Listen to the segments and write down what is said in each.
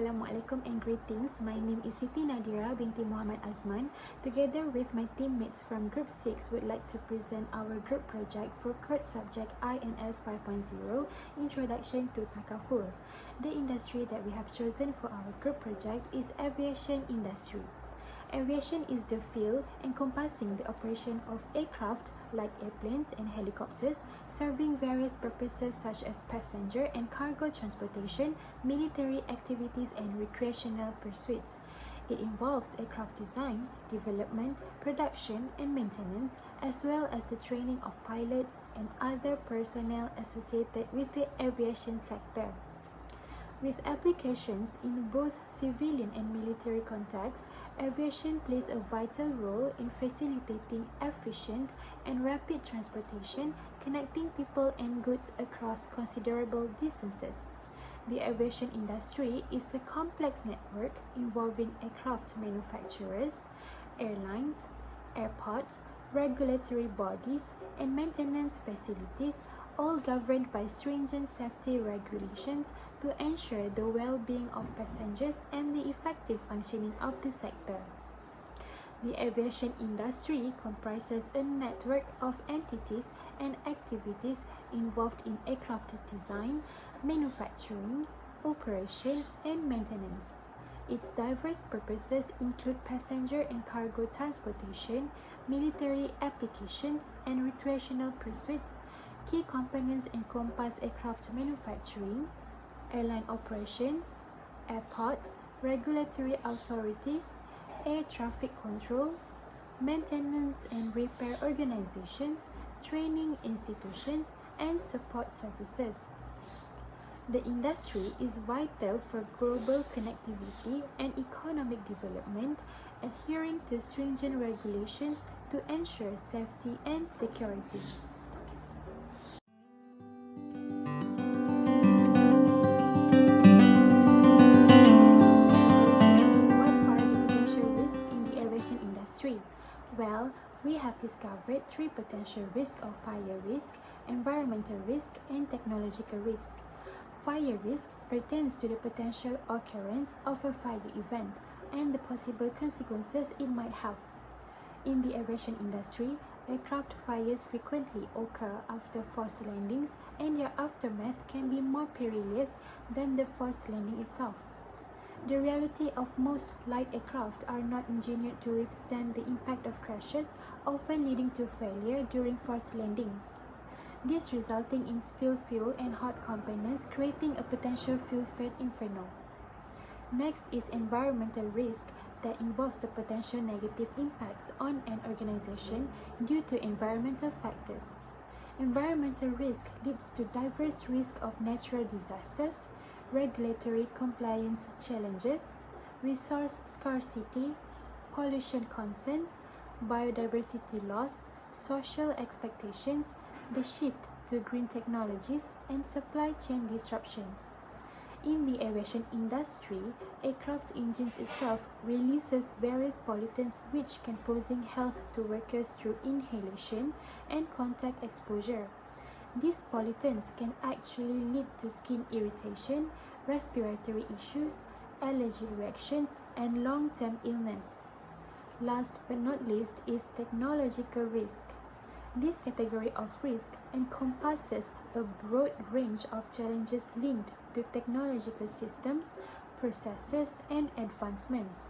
Assalamualaikum and greetings. My name is Siti Nadira binti Muhammad Azman. Together with my teammates from Group 6, would like to present our group project for code subject INS510, Introduction to Takaful. The industry that we have chosen for our group project is aviation industry. Aviation is the field encompassing the operation of aircraft like airplanes and helicopters, serving various purposes such as passenger and cargo transportation, military activities, and recreational pursuits. It involves aircraft design, development, production, and maintenance, as well as the training of pilots and other personnel associated with the aviation sector. With applications in both civilian and military contexts, aviation plays a vital role in facilitating efficient and rapid transportation, connecting people and goods across considerable distances. The aviation industry is a complex network involving aircraft manufacturers, airlines, airports, regulatory bodies, and maintenance facilities, all governed by stringent safety regulations to ensure the well-being of passengers and the effective functioning of the sector. The aviation industry comprises a network of entities and activities involved in aircraft design, manufacturing, operation, and maintenance. Its diverse purposes include passenger and cargo transportation, military applications, and recreational pursuits. Key components encompass aircraft manufacturing, airline operations, airports, regulatory authorities, air traffic control, maintenance and repair organizations, training institutions, and support services. The industry is vital for global connectivity and economic development, adhering to stringent regulations to ensure safety and security. Well, we have discovered three potential risks of fire risk, environmental risk, and technological risk. Fire risk pertains to the potential occurrence of a fire event and the possible consequences it might have. In the aviation industry, aircraft fires frequently occur after forced landings, and their aftermath can be more perilous than the forced landing itself. The reality of most light aircraft are not engineered to withstand the impact of crashes, often leading to failure during forced landings. This resulting in spilled fuel and hot components, creating a potential fuel-fed inferno. Next is environmental risk that involves the potential negative impacts on an organization due to environmental factors. Environmental risk leads to diverse risks of natural disasters, regulatory compliance challenges, resource scarcity, pollution concerns, biodiversity loss, social expectations, the shift to green technologies, and supply chain disruptions. In the aviation industry, aircraft engines itself releases various pollutants which can posing health to workers through inhalation and contact exposure. These pollutants can actually lead to skin irritation, respiratory issues, allergy reactions, and long-term illness. Last but not least is technological risk. This category of risk encompasses a broad range of challenges linked to technological systems, processes, and advancements.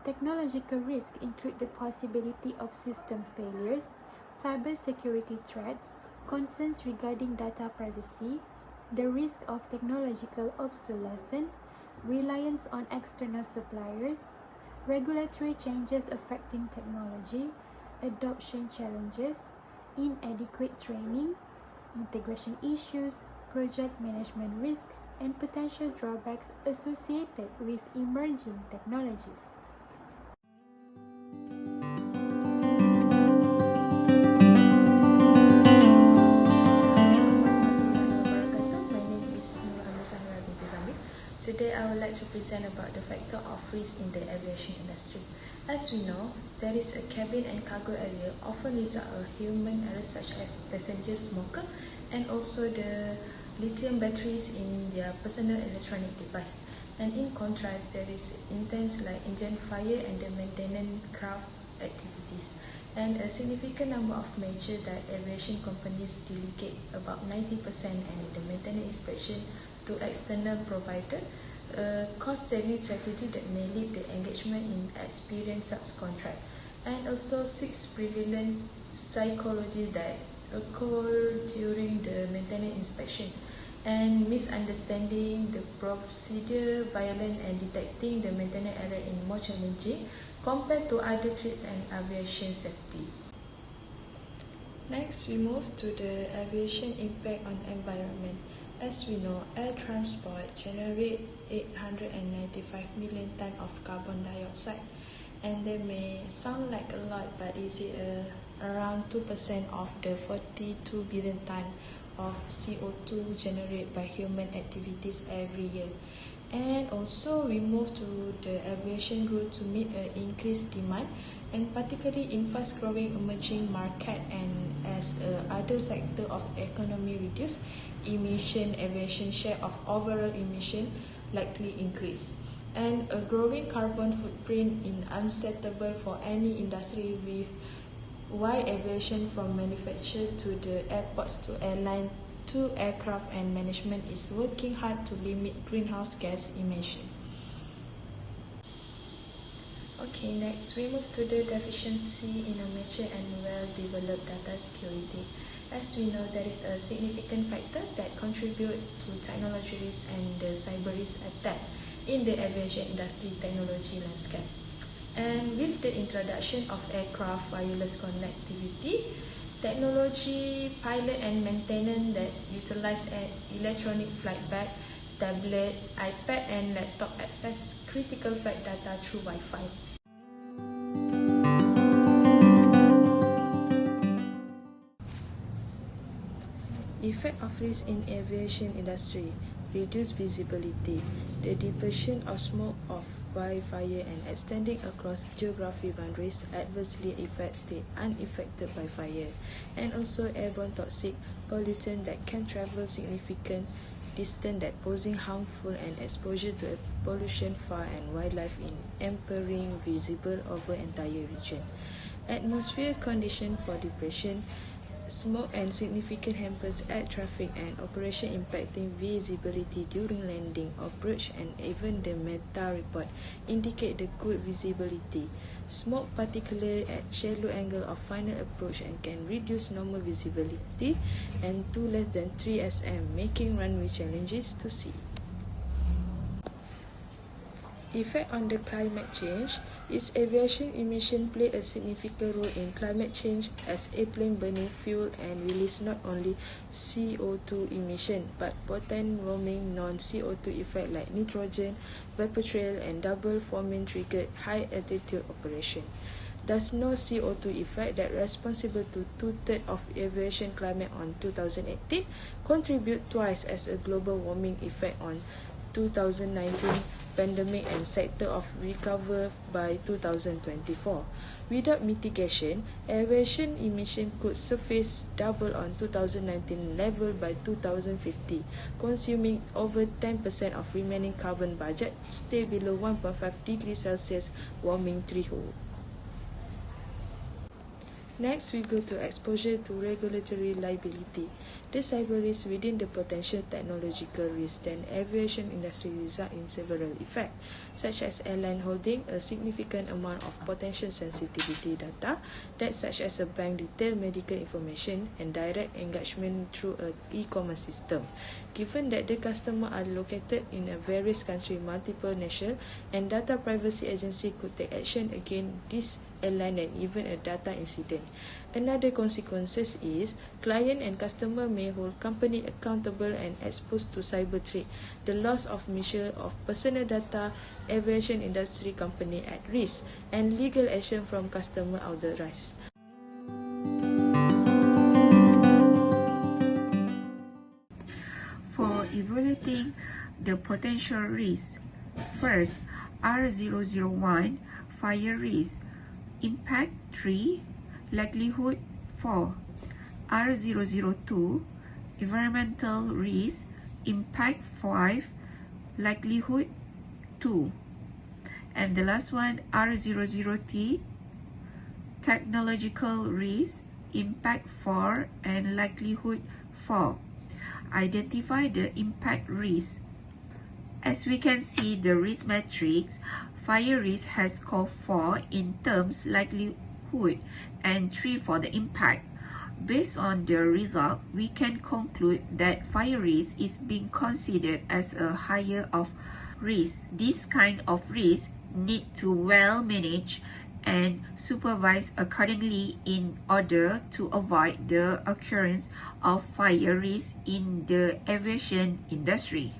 Technological risks include the possibility of system failures, cybersecurity threats, concerns regarding data privacy, the risk of technological obsolescence, reliance on external suppliers, regulatory changes affecting technology, adoption challenges, inadequate training, integration issues, project management risk, and potential drawbacks associated with emerging technologies. Today I would like to present about the factor of risk in the aviation industry. As we know, there is a cabin and cargo area often result of human errors such as passenger smoker and also the lithium batteries in their personal electronic device. And in contrast, there is intense like engine fire and the maintenance craft activities. And a significant number of major that aviation companies delegate about 90% and the maintenance inspection to external provider, a cost-saving strategy that may lead to engagement in experienced subcontract. And also 6 prevalent psychology that occur during the maintenance inspection, and misunderstanding the procedure, violence, and detecting the maintenance error in more challenging compared to other trades and aviation safety. Next, we move to the aviation impact on environment. As we know, air transport generates 895 million tons of carbon dioxide, and they may sound like a lot, but is it around 2% of the 42 billion tons of CO2 generated by human activities every year. And also we move to the aviation route to meet an increased demand, and particularly in fast growing emerging market, and as other sector of economy reduce, emission aviation share of overall emission likely increase. And a growing carbon footprint is unacceptable for any industry, with why aviation from manufacture to the airports to airline to aircraft and management is working hard to limit greenhouse gas emission. Okay, next we move to the deficiency in a mature and well-developed data security. As we know, there is a significant factor that contribute to technology risk and the cyber risk attack in the aviation industry technology landscape. And with the introduction of aircraft wireless connectivity, technology, pilot and maintenance that utilize electronic flight bag, tablet, iPad and laptop access critical flight data through Wi-Fi. Effect of risk in aviation industry: reduced visibility. The dispersion of smoke by fire and extending across geographic boundaries adversely affects the unaffected by fire. And also airborne toxic pollutant that can travel significant distance that posing harmful, and exposure to pollution far and wildlife in impairing visible over entire region. Atmosphere condition for depression. Smoke and significant hampers air traffic and operation impacting visibility during landing, approach, and even the meta report indicate the good visibility. Smoke particularly at shallow angle of final approach and can reduce normal visibility and to less than 3 sm, making runway challenges to see. Effect on the climate change is aviation emission play a significant role in climate change, as airplane burning fuel and release not only CO2 emission but potent warming non-CO2 effect like nitrogen, vapor trail and double forming triggered high altitude operation. Thus no CO2 effect that responsible to 2/3 of aviation climate on 2018 contribute twice as a global warming effect on 2019 pandemic and sector of recover by 2024. Without mitigation, aviation emission could surface double on 2019 level by 2050, consuming over 10% of remaining carbon budget, stay below 1.5 degrees Celsius warming threshold. Next, we go to exposure to regulatory liability. The cyber risk within the potential technological risk, then aviation industry result in several effects, such as airline holding a significant amount of potential sensitivity data, that such as a bank detail, medical information, and direct engagement through a e-commerce system. Given that the customer are located in a various country, multiple national, and data privacy agency could take action against this airline and even a data incident. Another consequences is client and customer may hold company accountable and exposed to cyber threat, the loss of measure of personal data, aviation industry company at risk, and legal action from customer authorized. For evaluating the potential risk, first, R001 fire risk, impact 3, likelihood 4. R002 environmental risk, impact 5, likelihood 2. And the last one, R00T, technological risk, impact 4, and likelihood 4. Identify the impact risk. As we can see the risk matrix, fire risk has score 4 in terms likelihood and 3 for the impact. Based on the result, we can conclude that fire risk is being considered as a higher of risk. This kind of risk need to well manage and supervise accordingly in order to avoid the occurrence of fire risk in the aviation industry.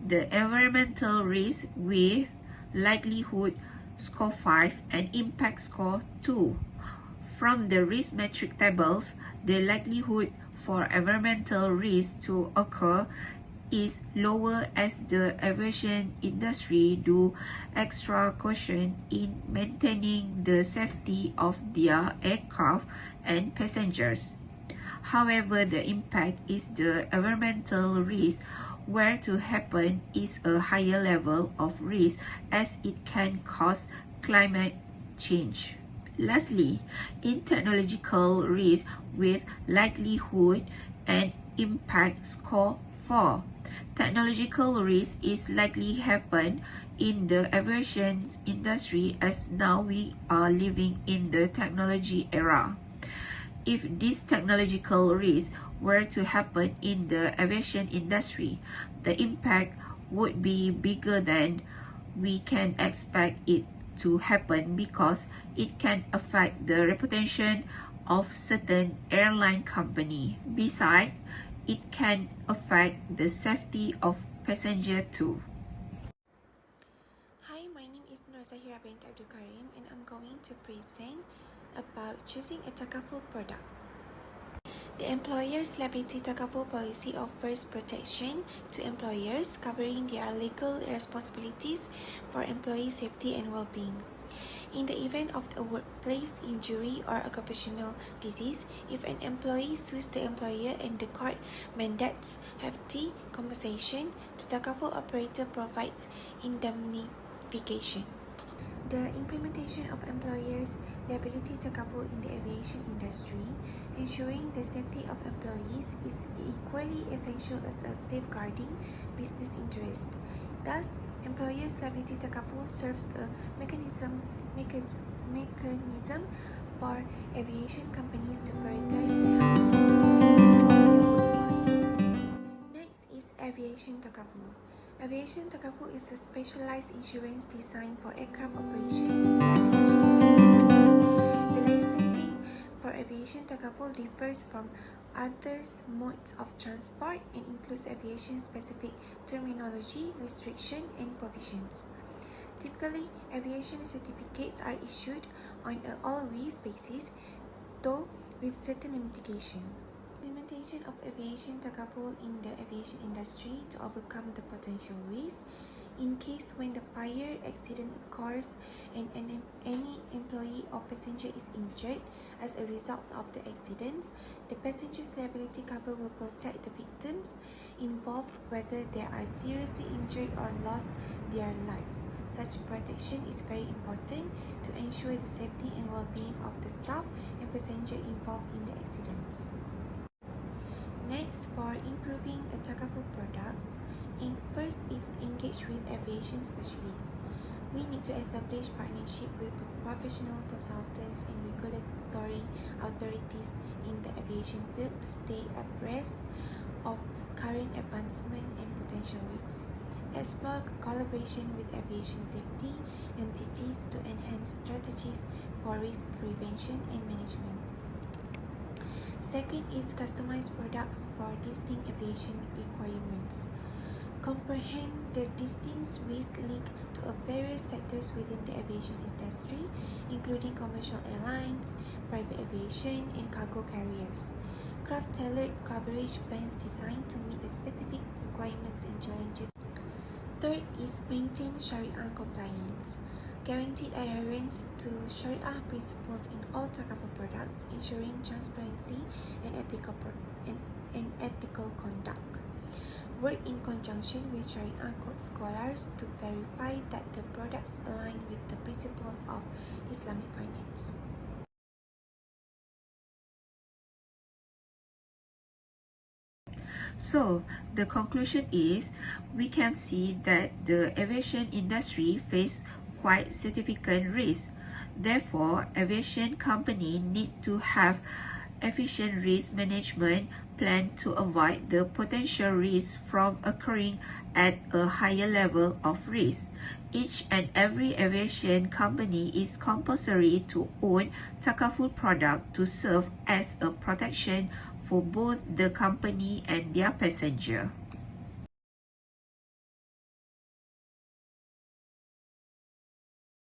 The environmental risk with likelihood score 5 and impact score 2. From the risk metric tables, the likelihood for environmental risk to occur is lower as the aviation industry do extra caution in maintaining the safety of their aircraft and passengers. However, the impact is the environmental risk where to happen is a higher level of risk as it can cause climate change. Lastly, in technological risk with likelihood and impact score 4. Technological risk is likely happen in the aviation industry as now we are living in the technology era. If this technological risk were to happen in the aviation industry, the impact would be bigger than we can expect it to happen because it can affect the reputation of certain airline company. Besides, it can affect the safety of passenger too. Hi, my name is Nur Zahira bint Abdul Karim and I'm going to present about choosing a Takaful product. The employer's liability Takaful policy offers protection to employers covering their legal responsibilities for employee safety and well-being. In the event of a workplace injury or occupational disease, if an employee sues the employer and the court mandates hefty compensation, the Takaful operator provides indemnification. The implementation of employers' liability Takaful in the aviation industry, ensuring the safety of employees, is equally essential as a safeguarding business interest. Thus, employers' liability Takaful serves a mechanism for aviation companies to prioritize the health and safety of their workforce. Next is Aviation Takaful. Aviation Takaful is a specialized insurance designed for aircraft operation in the passenger risk. The licensing for Aviation Takaful differs from other modes of transport and includes aviation-specific terminology, restriction, and provisions. Typically, aviation certificates are issued on an all-risk basis, though with certain limitation. Implementation of Aviation Takaful in the aviation industry to overcome the potential risks in case when the fire accident occurs and any employee or passenger is injured as a result of the accident, the passenger's liability cover will protect the victims involved whether they are seriously injured or lost their lives. Such protection is very important to ensure the safety and well-being of the staff and passenger involved in the accidents. Next, for improving a Takaful products, first is engage with aviation specialists. We need to establish partnership with professional consultants and regulatory authorities in the aviation field to stay abreast of current advancement and potential risks. Explore collaboration with aviation safety entities to enhance strategies for risk prevention and management. Second is customized products for distinct aviation requirements. Comprehend the distinct risk linked to various sectors within the aviation industry, including commercial airlines, private aviation, and cargo carriers. Craft tailored coverage plans designed to meet the specific requirements and challenges. Third is maintain Sharia compliance. Guaranteed adherence to Sharia principles in all Takaful products, ensuring transparency and ethical conduct. work in conjunction with Sharia code scholars to verify that the products align with the principles of Islamic finance. So, the conclusion is, we can see that the aviation industry face quite significant risk. Therefore, aviation company need to have efficient risk management plan to avoid the potential risk from occurring at a higher level of risk. Each and every aviation company is compulsory to own Takaful product to serve as a protection for both the company and their passenger.